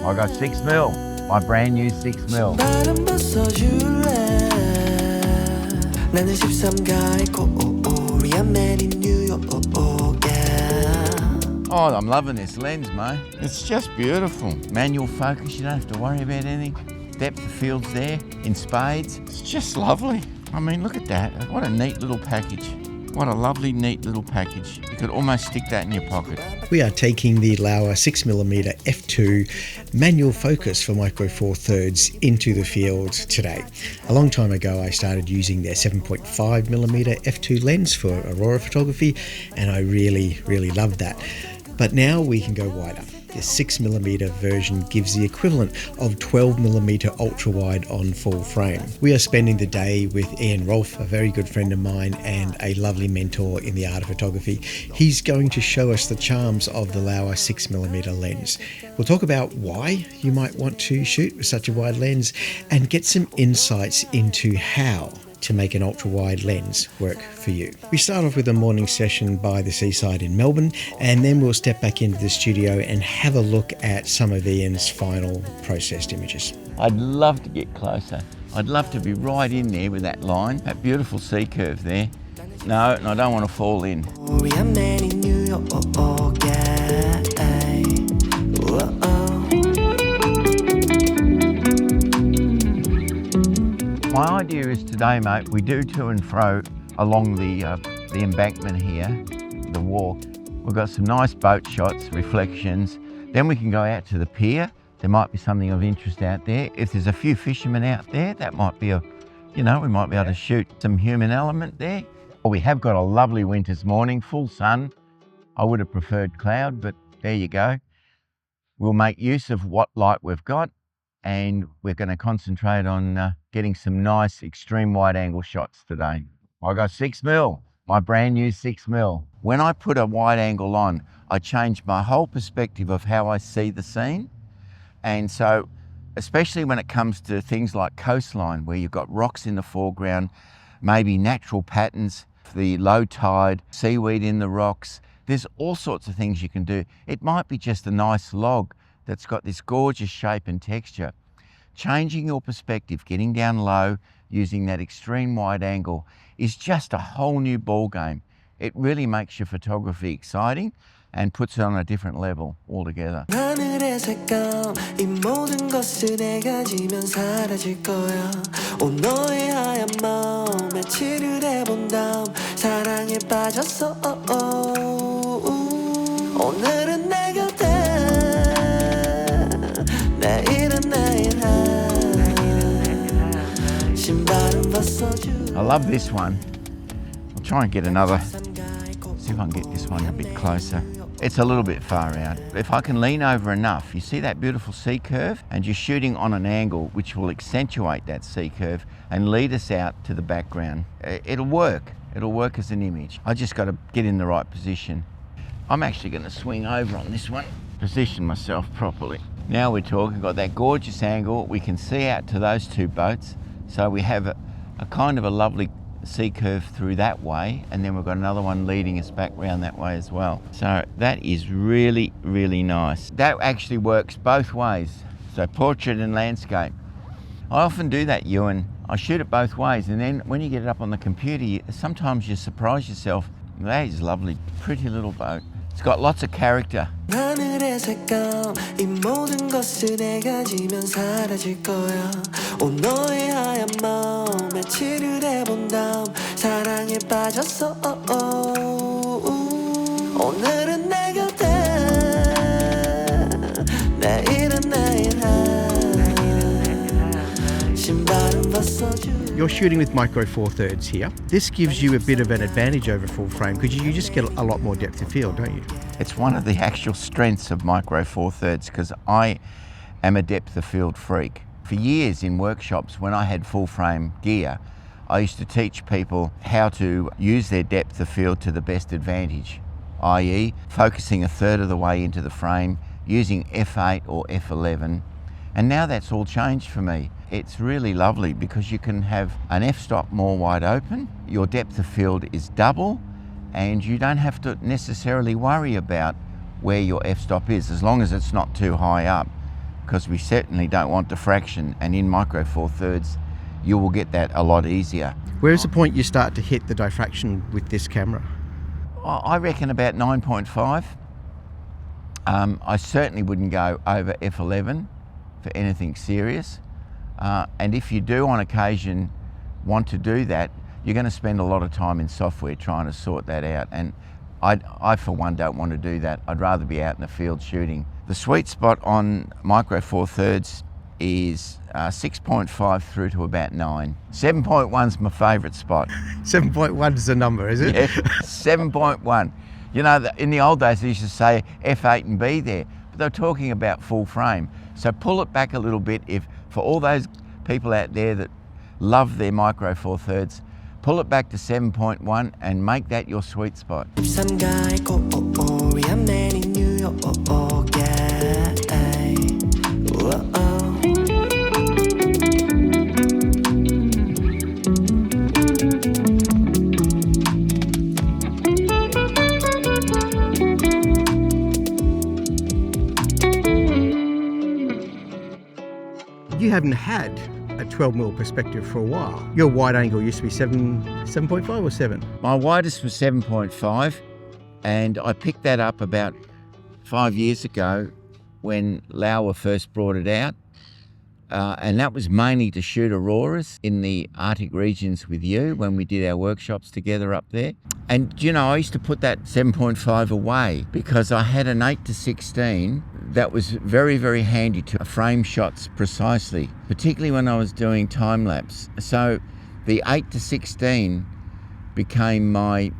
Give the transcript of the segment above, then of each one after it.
I got 6mm, my brand new 6mm. 나는 13가의 코리안 made in New York, yeah. Oh, I'm loving this lens, mate. It's just beautiful. Manual focus, you don't have to worry about anything. Depth of field's there in spades. It's just lovely. I mean, look at that. What a neat little package. What a lovely, neat little package. You could almost stick that in your pocket. We are taking the Laowa 6mm f2 manual focus for Micro Four Thirds into the field today. A long time ago, I started using their 7.5mm f2 lens for Aurora photography, and I really, really loved that. But now we can go wider. The 6mm version gives the equivalent of 12mm ultra-wide on full frame. We are spending the day with Ian Rolfe, a very good friend of mine and a lovely mentor in the art of photography. He's going to show us the charms of the Laowa 6mm lens. We'll talk about why you might want to shoot with such a wide lens and get some insights into how to make an ultra-wide lens work for you. We start off with a morning session by the seaside in Melbourne, and then we'll step back into the studio and have a look at some of Ian's final processed images. I'd love to get closer. I'd love to be right in there with that line, that beautiful C curve there. No, and I don't want to fall in. 코리안 made in New York, yeah. My idea is today, mate, we do to and fro along the embankment here, the walk. We've got some nice boat shots, reflections. Then we can go out to the pier. There might be something of interest out there. If there's a few fishermen out there, that might be we might be able to shoot some human element there. Well, we have got a lovely winter's morning, full sun. I would have preferred cloud, but there you go. We'll make use of what light we've got, and we're going to concentrate on getting some nice extreme wide angle shots today. I got 6mm, my brand new 6mm. When I put a wide angle on, I change my whole perspective of how I see the scene. And so, especially when it comes to things like coastline, where you've got rocks in the foreground, maybe natural patterns, the low tide, seaweed in the rocks, there's all sorts of things you can do. It might be just a nice log that's got this gorgeous shape and texture. Changing your perspective, getting down low, using that extreme wide angle is just a whole new ball game. It really makes your photography exciting and puts it on a different level altogether. 하늘의 색감 이 모든 것을 내가 지면 사라질 거야 오 너의 하얀 마음에 칠을 해본 다음 사랑에 빠졌어 오늘은 내 곁에 내일은 내일 신발은 벗어줘 I love this one. I'll try and get another. See if I can get this one a bit closer. It's a little bit far out. If I can lean over enough, you see that beautiful C curve? And you're shooting on an angle which will accentuate that C curve and lead us out to the background. It'll work. It'll work as an image. I just got to get in the right position. I'm actually going to swing over on this one, position myself properly. Now we're talking, got that gorgeous angle. We can see out to those two boats. So we have a kind of a lovely C curve through that way, and then we've got another one leading us back round that way as well. So that is really, really nice. That actually works both ways. So portrait and landscape. I often do that, Ewen. I shoot it both ways, and then when you get it up on the computer, sometimes you surprise yourself. That is lovely, pretty little boat. It's got lots of character. 하늘의 색감 이 모든 것을 내가 지면 사라질 거야 오 너의 하얀 마음에 칠을 해본 다음 사랑에 빠졌어 오늘은 내 곁에 내일은 내일 신발은 벗어줘 You're shooting with Micro Four Thirds here. This gives you a bit of an advantage over full frame because you just get a lot more depth of field, don't you? It's one of the actual strengths of Micro Four Thirds because I am a depth of field freak. For years in workshops when I had full frame gear, I used to teach people how to use their depth of field to the best advantage, i.e. focusing a third of the way into the frame, using f8 or f11. And now that's all changed for me. It's really lovely because you can have an f-stop more wide open, your depth of field is double, and you don't have to necessarily worry about where your f-stop is as long as it's not too high up. because we certainly don't want diffraction, and in Micro Four Thirds you will get that a lot easier. Where's the point you start to hit the diffraction with this camera? I reckon about 9.5. I certainly wouldn't go over f11 for anything serious, and if you do on occasion want to do that, you're going to spend a lot of time in software trying to sort that out, and I for one don't want to do that. I'd rather be out in the field shooting. The sweet spot on Micro Four Thirds is 6.5 through to about 9. 7.1's my favourite spot. 7.1 is the number, is it? Yeah, 7.1. You know, in the old days they used to say F8 and B there, but they're talking about full frame. So pull it back a little bit. If for all those people out there that love their Micro Four Thirds, pull it back to 7.1 and make that your sweet spot. Some guy go we are man in New York, yeah. You haven't had a 12mm perspective for a while. Your wide angle used to be 7.5 or 7? My widest was 7.5, and I picked that up about 5 years ago when Laowa first brought it out, and that was mainly to shoot auroras in the Arctic regions with you when we did our workshops together up there. And you know, I used to put that 7.5 away because I had an 8-16 that was very, very handy to frame shots precisely, particularly when I was doing time lapse. So the 8-16 became my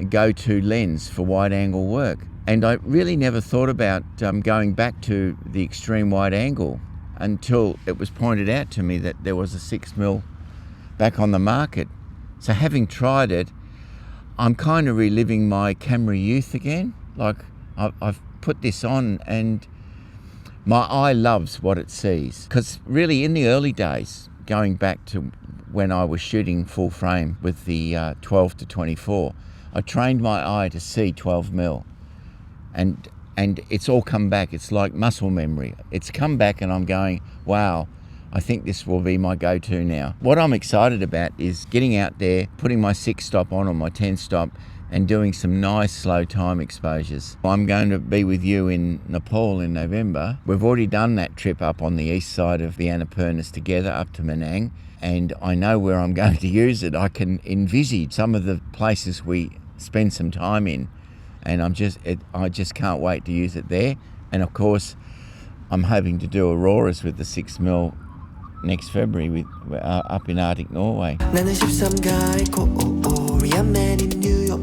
go-to lens for wide angle work. And I really never thought about going back to the extreme wide angle until it was pointed out to me that there was a 6mm back on the market. So having tried it, I'm kind of reliving my camera youth again. Like I've put this on and my eye loves what it sees. Because really in the early days, going back to when I was shooting full frame with the 12-24, I trained my eye to see 12mm. And it's all come back. It's like muscle memory. It's come back and I'm going, wow, I think this will be my go-to now. What I'm excited about is getting out there, putting my 6-stop on or my 10-stop and doing some nice slow time exposures. I'm going to be with you in Nepal in November. We've already done that trip up on the east side of the Annapurnas together up to Manang, and I know where I'm going to use it. I can envisage some of the places we spend some time in, and I just can't wait to use it there. And of course, I'm hoping to do auroras with the 6mm next February up in Arctic Norway. 나는 13가의 코리안 man in New York,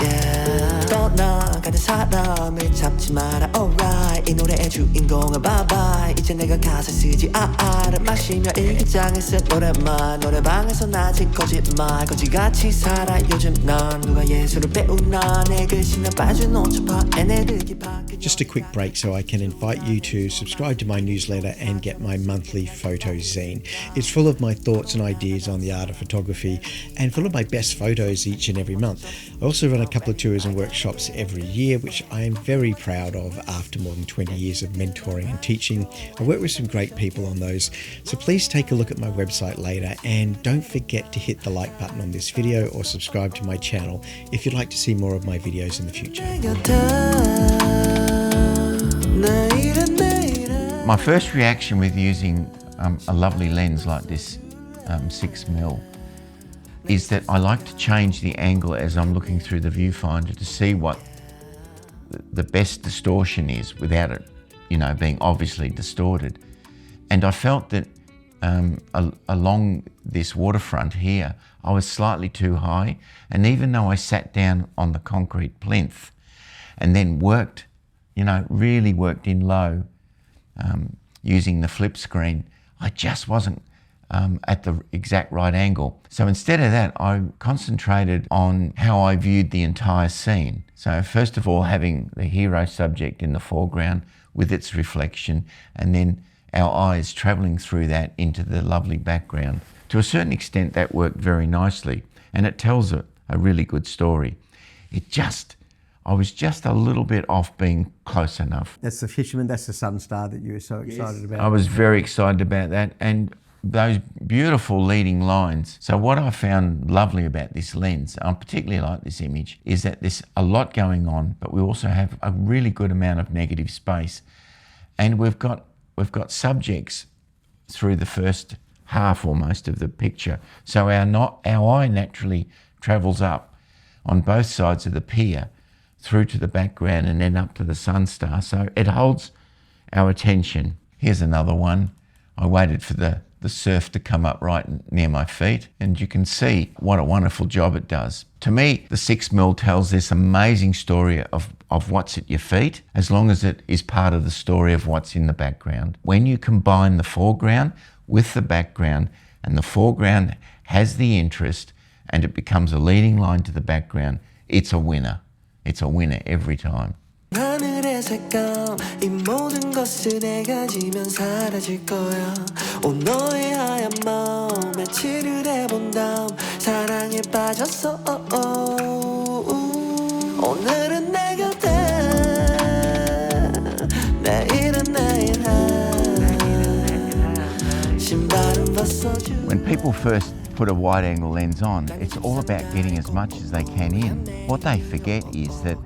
yeah. 떠나가는 사람을 잡지 마라, alright. 이 노래의 주인공은 bye bye. 이제 내가 가사 쓰지 알아. 마시며 일기장에 쓴 노래만 노래방에서 낮은 거짓말 거지같이 살아 요즘 난 누가 예술을 배우나 내 글씨는 빠져놓쳐 봐 애네들이 바뀌어. Just a quick break so I can invite you to subscribe to my newsletter and get my monthly photo zine. It's full of my thoughts and ideas on the art of photography and full of my best photos each and every month. I also run a couple of tours and workshops every year, which I am very proud of after more than 20 years of mentoring and teaching. I work with some great people on those, so please take a look at my website later and don't forget to hit the like button on this video or subscribe to my channel if you'd like to see more of my videos in the future. My first reaction with using a lovely lens like this 6mm is that I like to change the angle as I'm looking through the viewfinder to see what the best distortion is without it, you know, being obviously distorted. And I felt that along this waterfront here, I was slightly too high. And even though I sat down on the concrete plinth and then worked, you know, really worked in low using the flip screen, I just wasn't at the exact right angle. So instead of that, I concentrated on how I viewed the entire scene. So first of all, having the hero subject in the foreground with its reflection, and then our eyes travelling through that into the lovely background. To a certain extent, that worked very nicely, and it tells a really good story. I was just a little bit off being close enough. That's the fisherman, that's the sun star that you were so excited about. I was very excited about that, and those beautiful leading lines. So what I found lovely about this lens, I particularly like this image, is that there's a lot going on, but we also have a really good amount of negative space. And we've got subjects through the first half almost of the picture. So our eye naturally travels up on both sides of the pier through to the background and then up to the sun star. So it holds our attention. Here's another one. I waited for the surf to come up right near my feet, and you can see what a wonderful job it does. To me, the 6mm tells this amazing story of what's at your feet, as long as it is part of the story of what's in the background. When you combine the foreground with the background, and the foreground has the interest, and it becomes a leading line to the background, it's a winner. It's a winner every time. 하늘의 색감 이 모든 것을 내가 지면 사라질 거야 온 너의 하얀 마음에 칠을 해본 다음 사랑에 빠졌어 오늘은 내 곁에 내일은 내일 신발은 벗어줘. When people first put a wide-angle lens on, it's all about getting as much as they can in. What they forget is that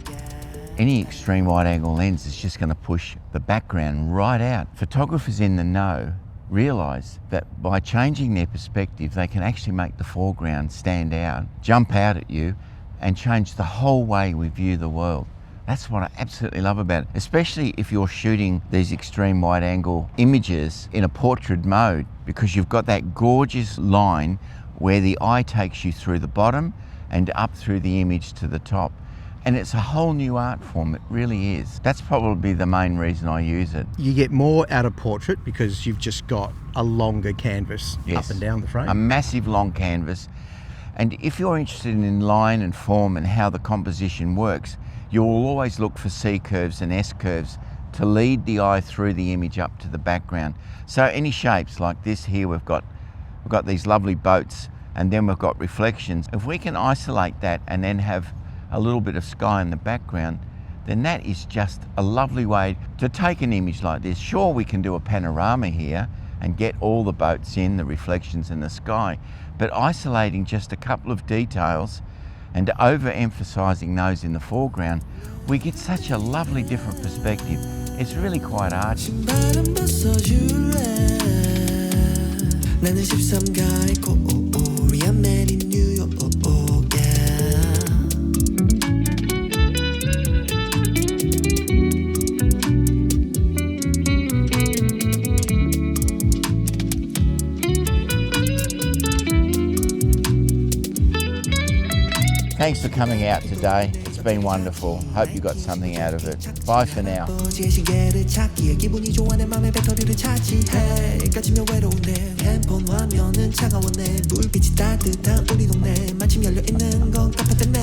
any extreme wide-angle lens is just going to push the background right out. Photographers in the know realise that by changing their perspective, they can actually make the foreground stand out, jump out at you, and change the whole way we view the world. That's what I absolutely love about it, especially if you're shooting these extreme wide-angle images in a portrait mode, because you've got that gorgeous line where the eye takes you through the bottom and up through the image to the top. And it's a whole new art form, it really is. That's probably the main reason I use it. You get more out of portrait because you've just got a longer canvas up and down the frame. A massive long canvas. And if you're interested in line and form and how the composition works, you'll always look for C curves and S curves to lead the eye through the image up to the background. So any shapes like this here, we've got these lovely boats, and then we've got reflections. If we can isolate that and then have a little bit of sky in the background, then that is just a lovely way to take an image like this. Sure, we can do a panorama here and get all the boats in, the reflections in the sky, but isolating just a couple of details and overemphasizing those in the foreground, we get such a lovely different perspective. It's really quite arty. 신발은 벗어줄래 나는 13가의 코리안 man in New York Thanks for coming out today. It's been wonderful. Hope you got something out of it. Bye for now. 아버지의 시계를 찾기에 기분이 좋아 내 맘에 배터리를 차지해 까지면 외로운데 핸폰 화면은 차가워 내 불빛이 따뜻한 우리 동네 마침 열려있는 건 카페 때문에